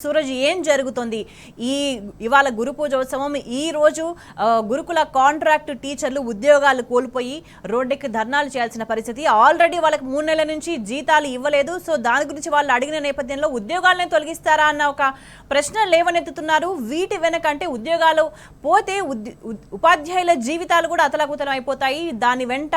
సూరజ్ ఏం జరుగుతుంది ఇవాళ గురు పూజోత్సవం ఈ రోజు గురుకుల కాంట్రాక్ట్ టీచర్లు ఉద్యోగాలు కోల్పోయి రోడ్డుకి ధర్నాలు చేయాల్సిన పరిస్థితి ఆల్రెడీ వాళ్ళకి 3 నెలల నుంచి జీతాలు ఇవ్వలేదు సో దాని గురించి వాళ్ళు అడిగిన నేపథ్యంలో ఉద్యోగాలను తొలగిస్తారా అన్న ఒక ప్రశ్న లేవనెత్తుతున్నారు వీటి వెనక అంటే ఉద్యోగాలు పోతే ఉపాధ్యాయుల జీవితాలు కూడా అతలాకుతలం అయిపోతాయి దాని వెంట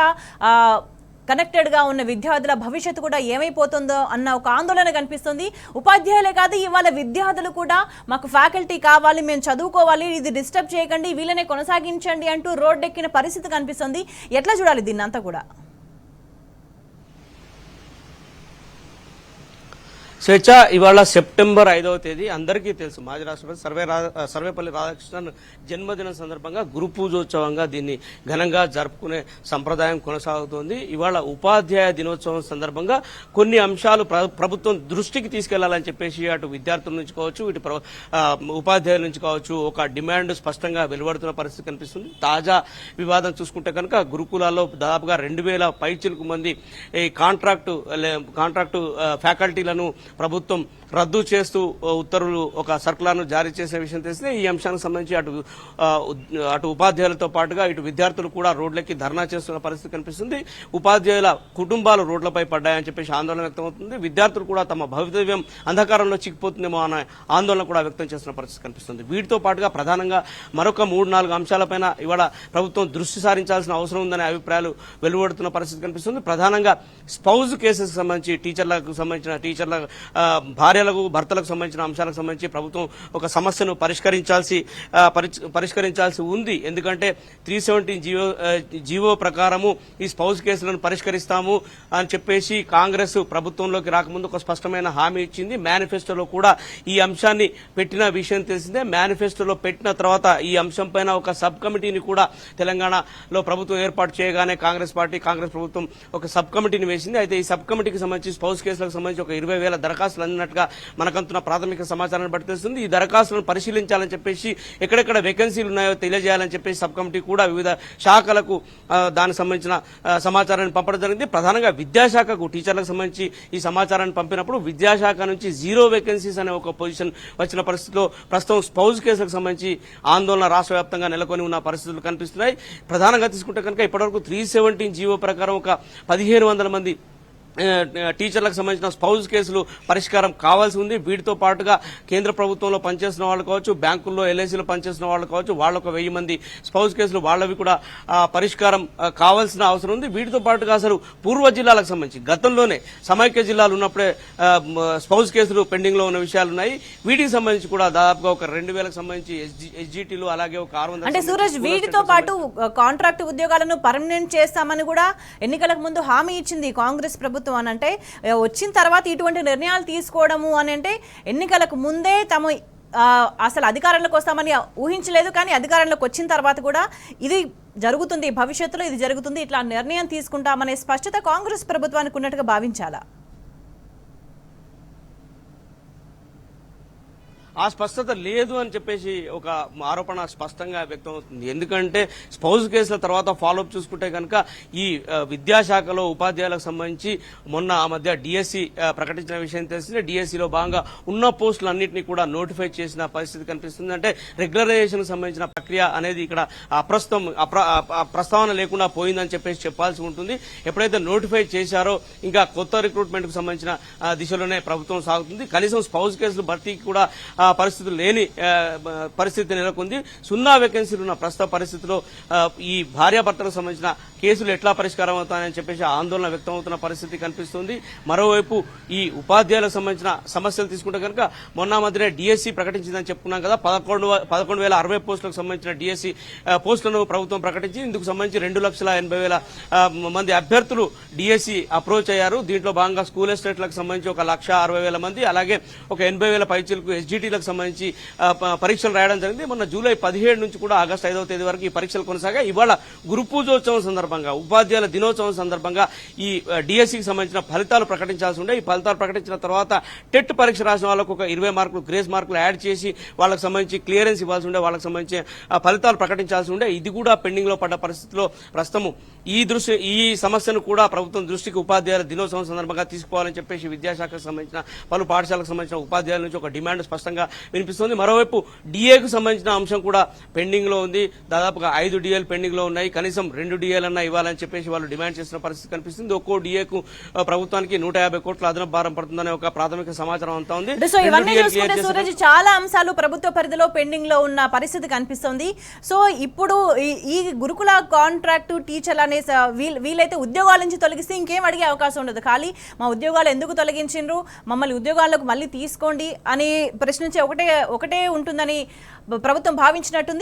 కనెక్టెడ్ గా ఉన్న విద్యార్థుల భవిష్యత్తు కూడా ఏమైపోతుందో అన్న ఒక ఆందోళన కనిపిస్తుంది ఉపాధ్యాయులే కాదు ఇవాళ విద్యార్థులు కూడా మాకు ఫ్యాకల్టీ కావాలి మేము చదువుకోవాలి ఇది డిస్టర్బ్ చేయకండి వీళ్ళనే కొనసాగించండి అంటూ రోడ్డెక్కిన పరిస్థితి కనిపిస్తుంది ఎట్లా చూడాలి దీన్ని అంతా కూడా స్వేచ్ఛ ఇవాళ సెప్టెంబర్ 5వ తేదీ అందరికీ తెలుసు మాజీ రాష్ట్రపతి సర్వేపల్లి రాధాకృష్ణన్ జన్మదినం సందర్భంగా గురు పూజోత్సవంగా దీన్ని ఘనంగా జరుపుకునే సంప్రదాయం కొనసాగుతోంది ఇవాళ ఉపాధ్యాయ దినోత్సవం సందర్భంగా కొన్ని అంశాలు ప్రభుత్వం దృష్టికి తీసుకెళ్లాలని చెప్పేసి అటు విద్యార్థుల నుంచి కావచ్చు ఇటు ఉపాధ్యాయుల నుంచి కావచ్చు ఒక డిమాండ్ స్పష్టంగా వెలువడుతున్న పరిస్థితి కనిపిస్తుంది తాజా వివాదం చూసుకుంటే కనుక గురుకులాల్లో దాదాపుగా 2000 పైచిలకు మంది ఈ కాంట్రాక్టు ఫ్యాకల్టీలను ప్రభుత్వం రద్దు చేస్తూ ఉత్తర్వులు ఒక సర్కులర్ను జారీ చేసిన విషయం తెలిసిందే ఈ అంశానికి సంబంధించి అటు ఉపాధ్యాయులతో పాటుగా ఇటు విద్యార్థులు కూడా రోడ్లకి ధర్నా చేస్తున్న పరిస్థితి కనిపిస్తుంది ఉపాధ్యాయుల కుటుంబాలు రోడ్లపై పడ్డాయని చెప్పేసి ఆందోళన వ్యక్తమవుతుంది విద్యార్థులు కూడా తమ భవితవ్యం అంధకారంలో చిక్కిపోతుందేమో అనే ఆందోళన కూడా వ్యక్తం చేస్తున్న పరిస్థితి కనిపిస్తుంది వీటితో పాటుగా ప్రధానంగా మరొక 3-4 అంశాలపైన ఇవాళ ప్రభుత్వం దృష్టి సారించాల్సిన అవసరం ఉందనే అభిప్రాయాలు వెలువడుతున్న పరిస్థితి కనిపిస్తుంది ప్రధానంగా స్పౌజ్ కేసెస్ సంబంధించి టీచర్ల భార్యలకు భర్తలకు సంబంధించిన అంశాలకు సంబంధించి ప్రభుత్వం ఒక సమస్యను పరిష్కరించాల్సి ఉంది ఎందుకంటే 317 జీవో ప్రకారము ఈ స్పౌజ్ కేసులను పరిష్కరిస్తాము అని చెప్పేసి కాంగ్రెస్ ప్రభుత్వంలోకి రాకముందు ఒక స్పష్టమైన హామీ ఇచ్చింది మేనిఫెస్టోలో కూడా ఈ అంశాన్ని పెట్టిన విషయం తెలిసిందే మేనిఫెస్టోలో పెట్టిన తర్వాత ఈ అంశం పైన ఒక సబ్ కమిటీని కూడా తెలంగాణలో ప్రభుత్వం ఏర్పాటు చేయగానే కాంగ్రెస్ ప్రభుత్వం ఒక సబ్ కమిటీని వేసింది అయితే ఈ సబ్ కమిటీకి సంబంధించి స్పౌజ్ కేసులకు సంబంధించి ఒక 20,000 దరఖాస్తులు అందినట్టుగా మనకంతున్న ప్రాథమిక సమాచారాన్ని బట్టి తెలుస్తుంది ఈ దరఖాస్తులను పరిశీలించాలని చెప్పేసి ఎక్కడెక్కడ వేకెన్సీలు ఉన్నాయో తెలియజేయాలని చెప్పేసి సబ్ కమిటీ కూడా వివిధ శాఖలకు దానికి సంబంధించిన సమాచారాన్ని పంపడం జరిగింది ప్రధానంగా విద్యాశాఖకు టీచర్లకు సంబంధించి ఈ సమాచారాన్ని పంపినప్పుడు విద్యాశాఖ నుంచి 0 వేకెన్సీస్ అనే ఒక పొజిషన్ వచ్చిన పరిస్థితిలో ప్రస్తుతం స్పౌజ్ కేసులకు సంబంధించి ఆందోళన రాష్ట్ర వ్యాప్తంగా నెలకొని ఉన్న పరిస్థితులు కనిపిస్తున్నాయి ప్రధానంగా తీసుకుంటే కనుక ఇప్పటివరకు 317 జీవో ప్రకారం ఒక 1500 మంది టీచర్లకు సంబంధించిన స్పౌజ్ కేసులు పరిష్కారం కావాల్సి ఉంది వీటితో పాటుగా కేంద్ర ప్రభుత్వంలో పనిచేస్తున్న వాళ్ళు కావచ్చు బ్యాంకుల్లో ఎల్ఐసీలో పనిచేస్తున్న వాళ్ళు కావచ్చు వాళ్ళొక 1000 మంది స్పౌజ్ కేసులు వాళ్ళవి కూడా పరిష్కారం కావాల్సిన అవసరం ఉంది వీటితో పాటుగా అసలు పూర్వ జిల్లాలకు సంబంధించి గతంలోనే సమైక్య జిల్లాలు ఉన్నప్పుడే స్పౌజ్ కేసులు పెండింగ్ లో ఉన్న విషయాలు ఉన్నాయి వీటికి సంబంధించి కూడా దాదాపుగా ఒక 2000కు సంబంధించి ఎస్జిటీలు అలాగే ఒక 600 అంటే సూరజ్ వీటితో పాటు కాంట్రాక్ట్ ఉద్యోగాలను పర్మనెంట్ చేస్తామని కూడా ఎన్నికలకు ముందు హామీ ఇచ్చింది కాంగ్రెస్ ప్రభుత్వం అని అంటే వచ్చిన తర్వాత ఇటువంటి నిర్ణయాలు తీసుకోవడము అని అంటే ఎన్నికలకు ముందే తమ అసలు అధికారంలోకి వస్తామని ఊహించలేదు కానీ అధికారంలోకి వచ్చిన తర్వాత కూడా ఇది జరుగుతుంది భవిష్యత్తులో ఇది జరుగుతుంది ఇట్లా నిర్ణయం తీసుకుంటామనే స్పష్టత కాంగ్రెస్ ప్రభుత్వానికి ఉన్నట్టుగా భావించాలా ఆ స్పష్టత లేదు అని చెప్పేసి ఒక ఆరోపణ స్పష్టంగా వ్యక్తమవుతుంది ఎందుకంటే స్పౌజ్ కేసుల తర్వాత ఫాలోఅప్ చూసుకుంటే కనుక ఈ విద్యాశాఖలో ఉపాధ్యాయులకు సంబంధించి మొన్న ఆ మధ్య డిఎస్సి ప్రకటించిన విషయం తెలిసిందే డిఎస్సిలో భాగంగా ఉన్న పోస్టులన్నింటినీ కూడా నోటిఫై చేసిన పరిస్థితి కనిపిస్తుంది అంటే రెగ్యులరైజేషన్ సంబంధించిన ప్రక్రియ అనేది ఇక్కడ ప్రస్తావన లేకుండా పోయిందని చెప్పేసి చెప్పాల్సి ఉంటుంది ఎప్పుడైతే నోటిఫై చేశారో ఇంకా కొత్త రిక్రూట్మెంట్ కు సంబంధించిన దిశలోనే ప్రభుత్వం సాగుతుంది కనీసం స్పౌజ్ కేసులు భర్తీకి కూడా పరిస్థితులు లేని పరిస్థితి నెలకొంది 0 వేకెన్సీలు ఉన్న ప్రస్తుత పరిస్థితిలో ఈ భార్యాభర్తలకు సంబంధించిన కేసులు ఎట్లా పరిష్కారం అవుతాయని చెప్పేసి ఆందోళన వ్యక్తమవుతున్న పరిస్థితి కనిపిస్తుంది మరోవైపు ఈ ఉపాధ్యాయులకు సంబంధించిన సమస్యలు తీసుకుంటే కనుక మొన్న మధ్యనే డిఎస్సి ప్రకటించిందని చెప్పుకున్నాం కదా 11,060 పోస్టులకు సంబంధించిన డిఎస్సి పోస్టులను ప్రభుత్వం ప్రకటించి ఇందుకు సంబంధించి 2,80,000 మంది అభ్యర్థులు డిఎస్సి అప్రోచ్ అయ్యారు దీంట్లో భాగంగా స్కూల్ ఎస్టేట్లకు సంబంధించి 1,60,000 మంది అలాగే ఒక 80,000 పైచీలకు ఎస్జిటి సంబంధించి పరీక్షలు రాయడం జరిగింది మొన్న జూలై 17 నుంచి కూడా ఆగస్టు 5వ తేదీ వరకు ఈ పరీక్షలు కొనసాగా ఇవాళ గురు పూజోత్సవం సందర్భంగా ఉపాధ్యాయుల దినోత్సవం సందర్భంగా ఈ డిఎస్సికి సంబంధించిన ఫలితాలు ప్రకటించాల్సి ఉండే ఈ ఫలితాలు ప్రకటించిన తర్వాత టెట్ పరీక్ష రాసిన వాళ్ళకు ఒక 20 మార్కులు గ్రేస్ మార్కులు యాడ్ చేసి వాళ్ళకి సంబంధించి క్లియరెన్స్ ఇవ్వాల్సి ఉండే వాళ్ళకి సంబంధించి ఫలితాలు ప్రకటించాల్సి ఉండే ఇది కూడా పెండింగ్ లో పడ్డ పరిస్థితిలో ప్రస్తుతం ఈ సమస్యను కూడా ప్రభుత్వం దృష్టికి ఉపాధ్యాయుల దినోత్సవం సందర్భంగా తీసుకోవాలని చెప్పేసి విద్యాశాఖకు సంబంధించిన పలు పాఠశాలకు సంబంధించిన ఉపాధ్యాయుల నుంచి ఒక డిమాండ్ స్పష్టంగా వినిపిస్తుంది. మరోవైపు డిఏకు సంబంధించిన అంశం కూడా పెండింగ్ లో ఉంది. దాదాపుగా 5 డిఏలు పెండింగ్ లో ఉన్నాయి. కనీసం 2 డిఏలు అన్నా ఇవ్వాలని చెప్పేసి వాళ్ళు డిమాండ్ చేసిన పరిస్థితి కనిపిస్తుంది. ఒక్కో డిఏకు ప్రభుత్వానికి 150 కోట్ల అదనపు భారం పడుతుందనే ఒక ప్రాథమిక సమాచారం అంతా ఉంది. సో ఇవన్నీ చూసుకుంటే సూరజ్ చాలా అంశాలు ప్రభుత్వ పరిధిలో పెండింగ్ లో ఉన్న పరిస్థితి కనిపిస్తుంది. సో ఇప్పుడు ఈ గురుకుల కాంట్రాక్టు టీచర్లు అనే వీళ్ళైతే ఉద్యోగాల నుంచి తొలగిస్తే ఇంకేం అడిగే అవకాశం ఉండదు. ఖాళీ మా ఉద్యోగాలు ఎందుకు తొలగించిండ్రు, మమ్మల్ని ఉద్యోగాలకు మళ్ళీ తీసుకోండి అని ప్రశ్నించే ఒకటే ఉంటుందని ప్రభుత్వం భావించినట్టుంది.